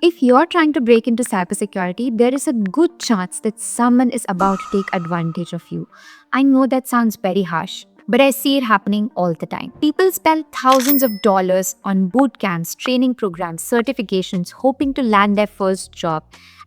If you're trying to break into cybersecurity, there is a good chance that someone is about to take advantage of you. I know that sounds very harsh, but I see it happening all the time. People spend thousands of dollars on boot camps, training programs, certifications, hoping to land their first job.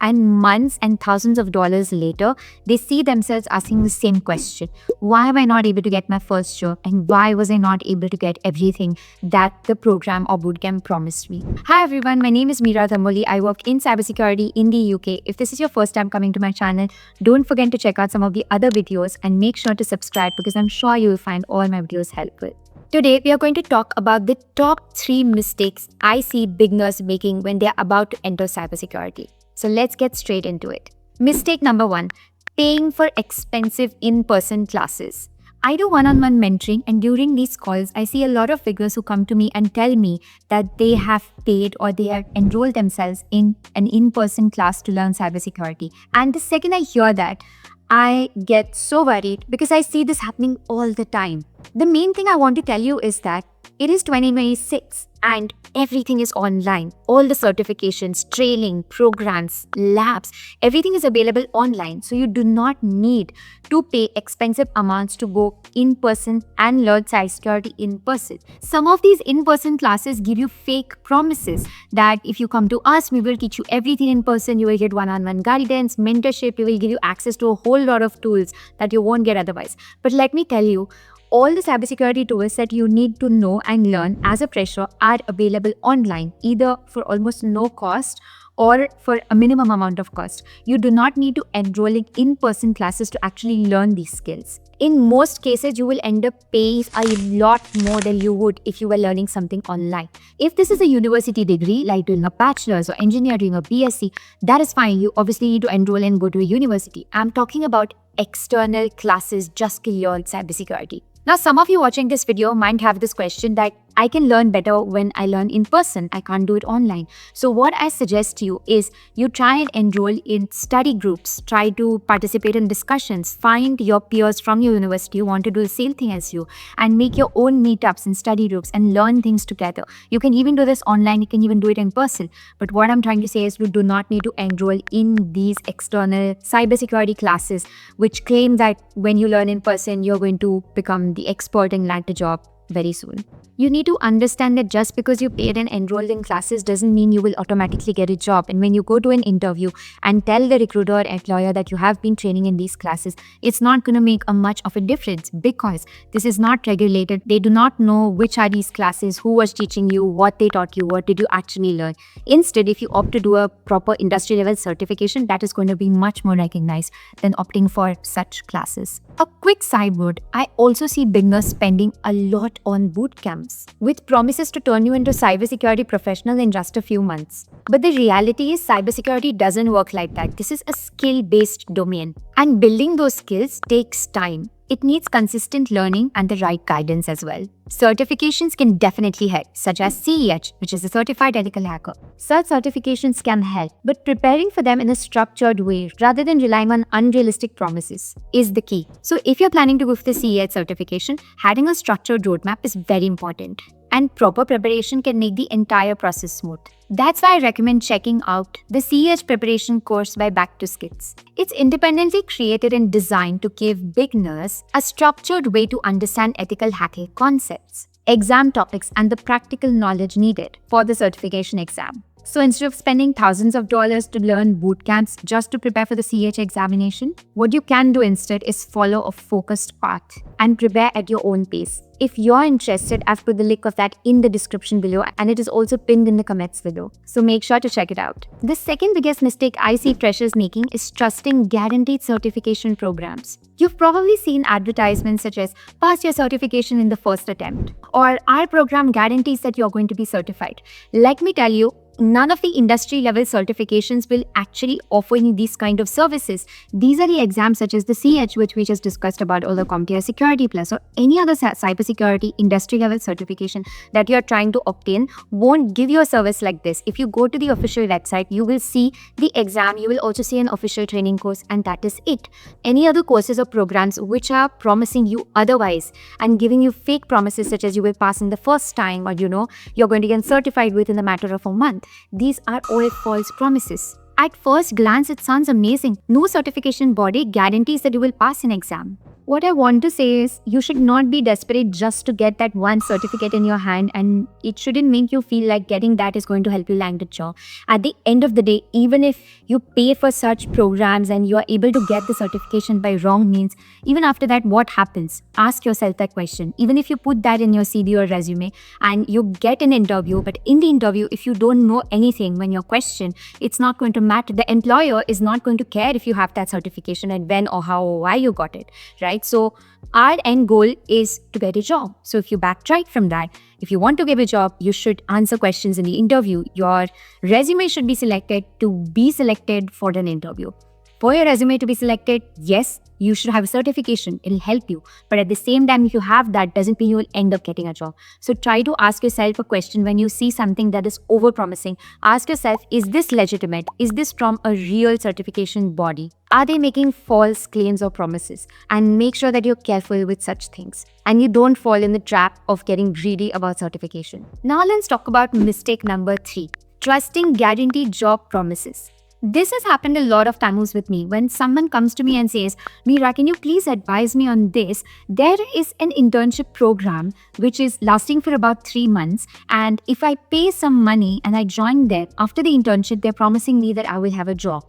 And months and thousands of dollars later, they see themselves asking the same question: why am I not able to get my first job? And why was I not able to get everything that the program or bootcamp promised me? Hi everyone, my name is Meera Thamoli. I work in cybersecurity in the UK. If this is your first time coming to my channel, don't forget to check out some of the other videos and make sure to subscribe because I'm sure you will find all my videos helpful. Today, we are going to talk about the top 3 mistakes I see beginners making when they are about to enter cybersecurity. So let's get straight into it. Mistake number 1, paying for expensive in-person classes. I do one-on-one mentoring, and during these calls, I see a lot of figures who come to me and tell me that they have paid or they have enrolled themselves in an in-person class to learn cybersecurity. And the second I hear that, I get so worried because I see this happening all the time. The main thing I want to tell you is that it is 2026 and everything is online. All the certifications, training, programs, labs, everything is available online. So you do not need to pay expensive amounts to go in person and learn cybersecurity in person. Some of these in-person classes give you fake promises that if you come to us, we will teach you everything in person. You will get one-on-one guidance, mentorship. We will give you access to a whole lot of tools that you won't get otherwise. But let me tell you, all the cybersecurity tools that you need to know and learn as a fresher are available online, either for almost no cost or for a minimum amount of cost. You do not need to enroll in in-person classes to actually learn these skills. In most cases, you will end up paying a lot more than you would if you were learning something online. If this is a university degree, like doing a bachelor's or engineering or BSc, that is fine. You obviously need to enroll and go to a university. I'm talking about external classes just to learn cybersecurity. Now, some of you watching this video might have this question that I can learn better when I learn in person. I can't do it online. So what I suggest to you is you try and enroll in study groups, try to participate in discussions, find your peers from your university who want to do the same thing as you and make your own meetups and study groups and learn things together. You can even do this online, you can even do it in person. But what I'm trying to say is you do not need to enroll in these external cybersecurity classes which claim that when you learn in person, you're going to become the expert and land a job very soon. You need to understand that just because you paid and enrolled in classes doesn't mean you will automatically get a job. And when you go to an interview and tell the recruiter or employer that you have been training in these classes, it's not going to make a much of a difference because this is not regulated. They do not know which are these classes, who was teaching you, what they taught you, what did you actually learn. Instead, if you opt to do a proper industry level certification, that is going to be much more recognized than opting for such classes. A quick side note, I also see beginners spending a lot on boot camps with promises to turn you into a cybersecurity professional in just a few months. But the reality is cybersecurity doesn't work like that. This is a skill-based domain and building those skills takes time. It needs consistent learning and the right guidance as well. Certifications can definitely help, such as CEH, which is a Certified Ethical Hacker. Such certifications can help, but preparing for them in a structured way rather than relying on unrealistic promises is the key. So if you're planning to go for the CEH certification, having a structured roadmap is very important. And proper preparation can make the entire process smooth. That's why I recommend checking out the CEH preparation course by Back2Skits. It's independently created and designed to give beginners a structured way to understand ethical hacking concepts, exam topics, and the practical knowledge needed for the certification exam. So instead of spending thousands of dollars to learn boot camps just to prepare for the CEH examination, what you can do instead is follow a focused path and prepare at your own pace. If you're interested, I've put the link of that in the description below and it is also pinned in the comments below. So make sure to check it out. The second biggest mistake I see freshers making is trusting guaranteed certification programs. You've probably seen advertisements such as pass your certification in the first attempt or our program guarantees that you're going to be certified. Let me tell you, none of the industry level certifications will actually offer you these kind of services. These are the exams such as the CH, which we just discussed about, or the CompTIA Security Plus, or any other cybersecurity industry level certification that you're trying to obtain won't give you a service like this. If you go to the official website, you will see the exam, you will also see an official training course, and that is it. Any other courses or programs which are promising you otherwise and giving you fake promises such as you will pass in the first time or you're going to get certified within a matter of a month, month. These are all false promises. At first glance, it sounds amazing. No certification body guarantees that you will pass an exam. What I want to say is, you should not be desperate just to get that one certificate in your hand, and it shouldn't make you feel like getting that is going to help you land a job. At the end of the day, even if you pay for such programs and you are able to get the certification by wrong means, even after that, what happens? Ask yourself that question. Even if you put that in your CV or resume and you get an interview, but in the interview, if you don't know anything when you're questioned, it's not going to matter. The employer is not going to care if you have that certification and when or how or why you got it, right? So our end goal is to get a job. So if you backtrack from that, if you want to get a job, you should answer questions in the interview. Your resume should be selected to be selected for an interview. For your resume to be selected, yes, you should have a certification. It'll help you. But at the same time, if you have that, doesn't mean you will end up getting a job. So try to ask yourself a question when you see something that is over-promising. Ask yourself, is this legitimate? Is this from a real certification body? Are they making false claims or promises? And make sure that you're careful with such things and you don't fall in the trap of getting greedy about certification. Now let's talk about mistake number 3. Trusting guaranteed job promises. This has happened a lot of times with me. When someone comes to me and says, Meera, can you please advise me on this? There is an internship program which is lasting for about 3 months. And if I pay some money and I join there, after the internship, they're promising me that I will have a job.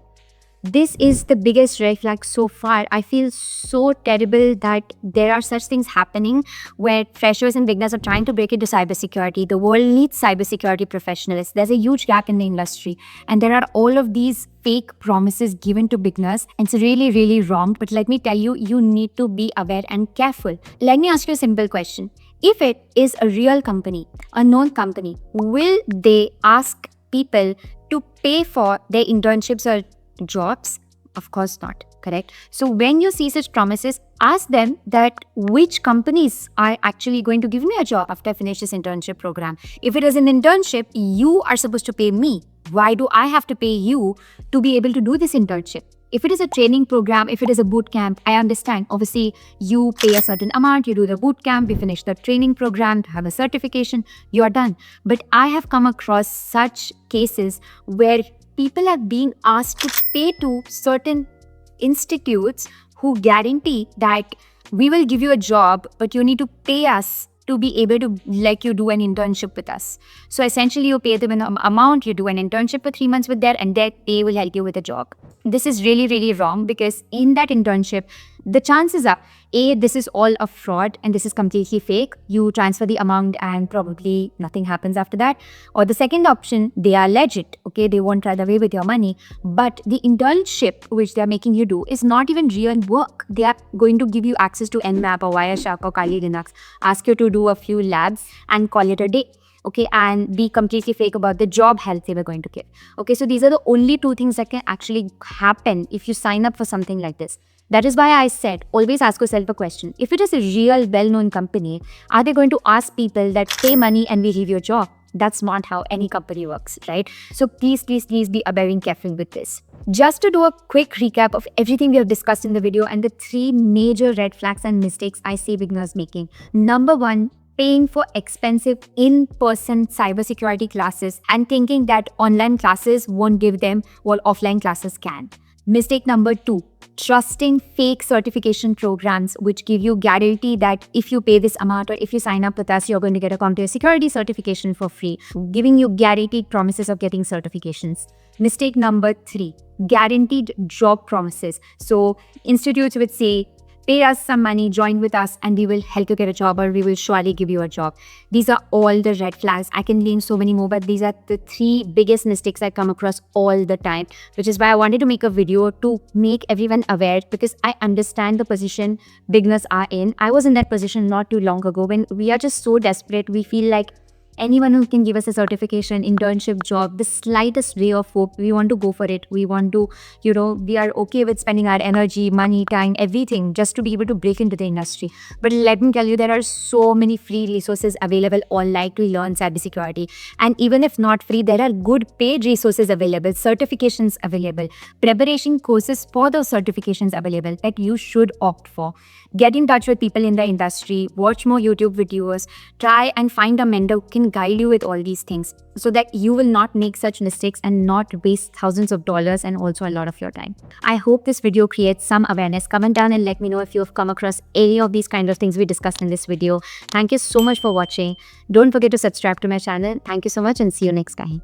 This is the biggest red flag so far. I feel so terrible that there are such things happening where freshers and beginners are trying to break into cybersecurity. The world needs cybersecurity professionals. There's a huge gap in the industry. And there are all of these fake promises given to beginners. And it's really, really wrong. But let me tell you, you need to be aware and careful. Let me ask you a simple question. If it is a real company, a known company, will they ask people to pay for their internships or jobs? Of course not, correct? So when you see such promises, ask them that which companies are actually going to give me a job after I finish this internship program. If it is an internship, you are supposed to pay me. Why do I have to pay you to be able to do this internship? If it is a training program, if it is a boot camp, I understand. Obviously, you pay a certain amount, you do the boot camp, you finish the training program, have a certification, you are done. But I have come across such cases where people are being asked to pay to certain institutes who guarantee that we will give you a job, but you need to pay us to be able to let you do an internship with us. So essentially, you pay them an amount, you do an internship for 3 months with them, and that they will help you with a job. This is really, really wrong because in that internship, the chances are, A, this is all a fraud and this is completely fake. You transfer the amount and probably nothing happens after that. Or the second option, they are legit, okay? They won't run away with your money. But the internship which they're making you do is not even real work. They are going to give you access to Nmap or Wireshark or Kali Linux, ask you to do a few labs and call it a day. Okay, and be completely fake about the job health they were going to give. Okay, so these are the only 2 things that can actually happen if you sign up for something like this. That is why I said, always ask yourself a question. If it is a real well-known company, are they going to ask people that pay money and we give you a job? That's not how any company works, right? So please, please, please be very careful with this. Just to do a quick recap of everything we have discussed in the video and the 3 major red flags and mistakes I see beginners making. Number 1, paying for expensive in-person cybersecurity classes and thinking that online classes won't give them what offline classes can. Mistake number 2, trusting fake certification programs which give you guarantee that if you pay this amount or if you sign up with us, you're going to get a CompTIA security certification for free, giving you guaranteed promises of getting certifications. Mistake number 3, guaranteed job promises. So institutes would say, pay us some money, join with us, and we will help you get a job or we will surely give you a job. These are all the red flags. I can name so many more, but these are the 3 biggest mistakes I come across all the time, which is why I wanted to make a video to make everyone aware because I understand the position beginners are in. I was in that position not too long ago when we are just so desperate. We feel like anyone who can give us a certification, internship, job, the slightest ray of hope, we want to go for it. We want to, we are okay with spending our energy, money, time, everything just to be able to break into the industry. But let me tell you, there are so many free resources available online to learn cybersecurity. And even if not free, there are good paid resources available, certifications available, preparation courses for those certifications available that you should opt for. Get in touch with people in the industry, watch more YouTube videos, try and find a mentor who can can guide you with all these things so that you will not make such mistakes and not waste thousands of dollars and also a lot of your time. I hope this video creates some awareness. Comment down and let me know if you have come across any of these kind of things we discussed in this video. Thank you so much for watching. Don't forget to subscribe to my channel. Thank you so much and see you next time.